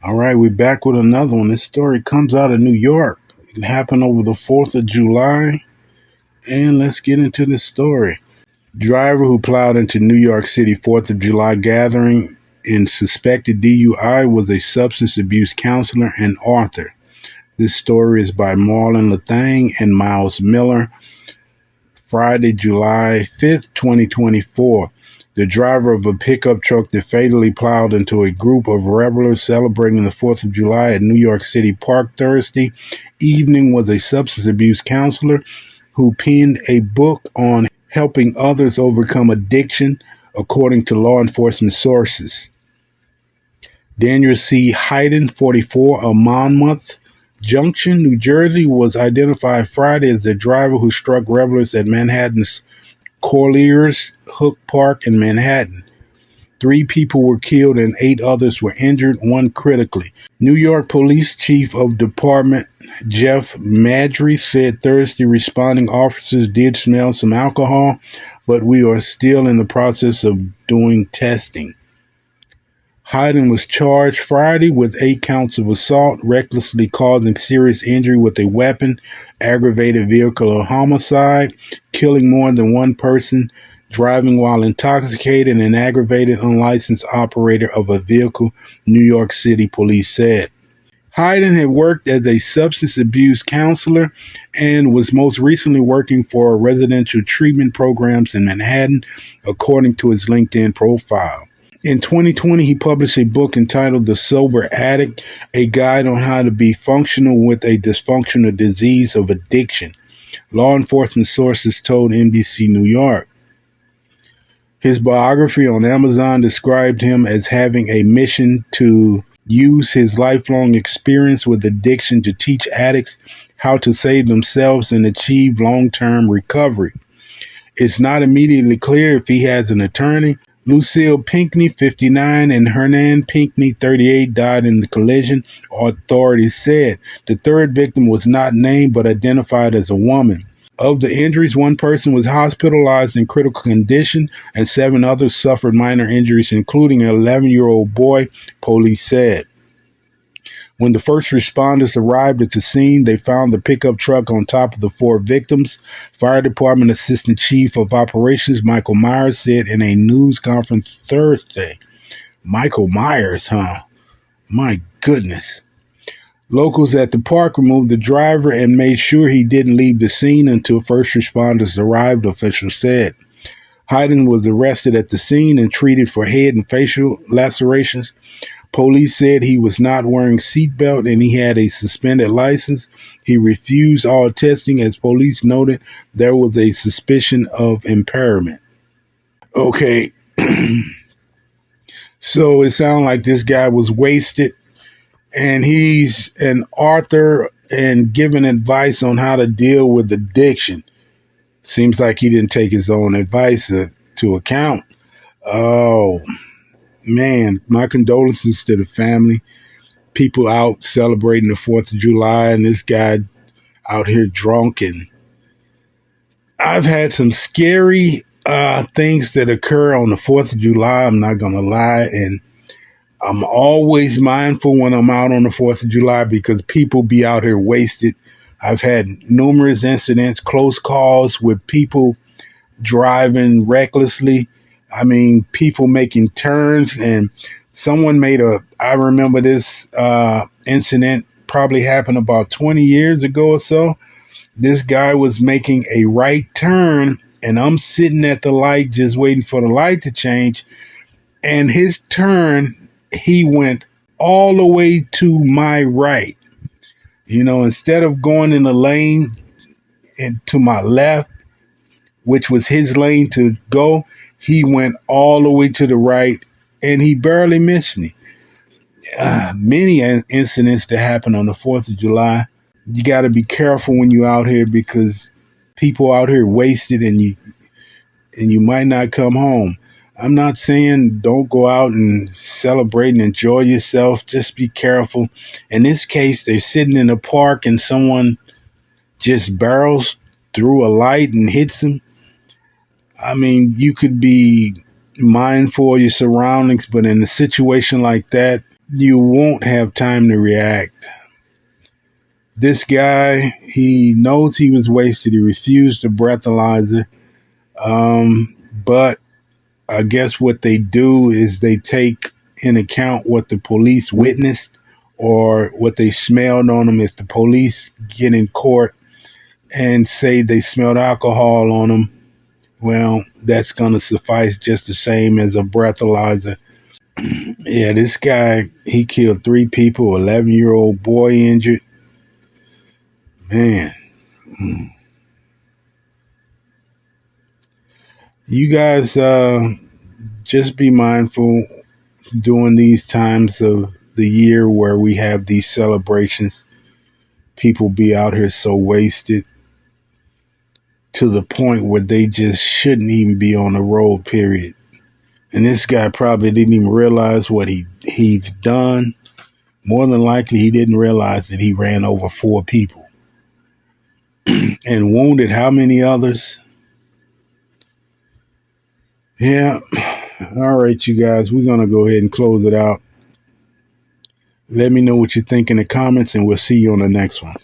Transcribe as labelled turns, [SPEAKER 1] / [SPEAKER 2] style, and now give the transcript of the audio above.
[SPEAKER 1] All right, we're back with another one. This story comes out of New York. It happened over the 4th of July. And let's get into this story. Driver who plowed into New York City 4th of July gathering in suspected DUI was a substance abuse counselor and author. This story is by Marlon Lathang and Miles Miller. Friday, July 5th, 2024. The driver of a pickup truck that fatally plowed into a group of revelers celebrating the 4th of July at New York City Park Thursday evening was a substance abuse counselor who penned a book on helping others overcome addiction, according to law enforcement sources. Daniel C. Hayden, 44, of Monmouth Junction, New Jersey, was identified Friday as the driver who struck revelers at Manhattan's Colliers Hook Park in Manhattan. 3 people were killed and 8 others were injured, 1 critically. New York Police Chief of Department Jeff Madry said Thursday responding officers did smell some alcohol, but we are still in the process of doing testing. Hayden was charged Friday with 8 counts of assault, recklessly causing serious injury with a weapon, aggravated vehicular homicide, killing more than 1 person, driving while intoxicated, and aggravated unlicensed operator of a vehicle, New York City police said. Hayden had worked as a substance abuse counselor and was most recently working for residential treatment programs in Manhattan, according to his LinkedIn profile. In 2020, he published a book entitled The Sober Addict, a guide on how to be functional with a dysfunctional disease of addiction, law enforcement sources told NBC New York. His biography on Amazon described him as having a mission to use his lifelong experience with addiction to teach addicts how to save themselves and achieve long-term recovery. It's not immediately clear if he has an attorney. Lucille Pinckney, 59, and Hernan Pinckney, 38, died in the collision, authorities said. The third victim was not named but identified as a woman. Of the injuries, 1 person was hospitalized in critical condition and 7 others suffered minor injuries, including an 11-year-old boy, police said. When the first responders arrived at the scene, they found the pickup truck on top of the 4 victims. Fire Department Assistant Chief of Operations Michael Myers said in a news conference Thursday. Michael Myers, huh? My goodness. Locals at the park removed the driver and made sure he didn't leave the scene until first responders arrived, officials said. Hayden was arrested at the scene and treated for head and facial lacerations. Police said he was not wearing seatbelt and he had a suspended license. He refused all testing as police noted there was a suspicion of impairment. Okay, so it sounded like this guy was wasted and he's an author and giving advice on how to deal with addiction. Seems like he didn't take his own advice to account. Oh, man, my condolences to the family. People out celebrating the 4th of July and this guy out here drunk. And I've had some scary things that occur on the 4th of July. I'm not going to lie. And I'm always mindful when I'm out on the 4th of July because people be out here wasted. I've had numerous incidents, close calls with people driving recklessly. I mean, people making turns, and someone I remember this incident probably happened about 20 years ago or so. This guy was making a right turn, and I'm sitting at the light just waiting for the light to change. And his turn, he went all the way to my right. You know, instead of going in the lane and to my left, which was his lane to go, he went all the way to the right and he barely missed me. Many incidents that happen on the 4th of July. You got to be careful when you're out here because people out here wasted and you might not come home. I'm not saying don't go out and celebrate and enjoy yourself. Just be careful. In this case, they're sitting in a park and someone just barrels through a light and hits them. I mean, you could be mindful of your surroundings, but in a situation like that, you won't have time to react. This guy, he knows he was wasted. He refused the breathalyzer. But I guess what they do is they take in account what the police witnessed or what they smelled on him. If the police get in court and say they smelled alcohol on him, well, that's going to suffice just the same as a breathalyzer. Yeah, this guy, he killed 3 people, 11-year-old boy injured. Man. You guys just be mindful during these times of the year where we have these celebrations. People be out here so wasted to the point where they just shouldn't even be on the road, period. And this guy probably didn't even realize what he's done. More than likely, he didn't realize that he ran over 4 people and wounded how many others? Yeah. All right, you guys, we're going to go ahead and close it out. Let me know what you think in the comments, and we'll see you on the next one.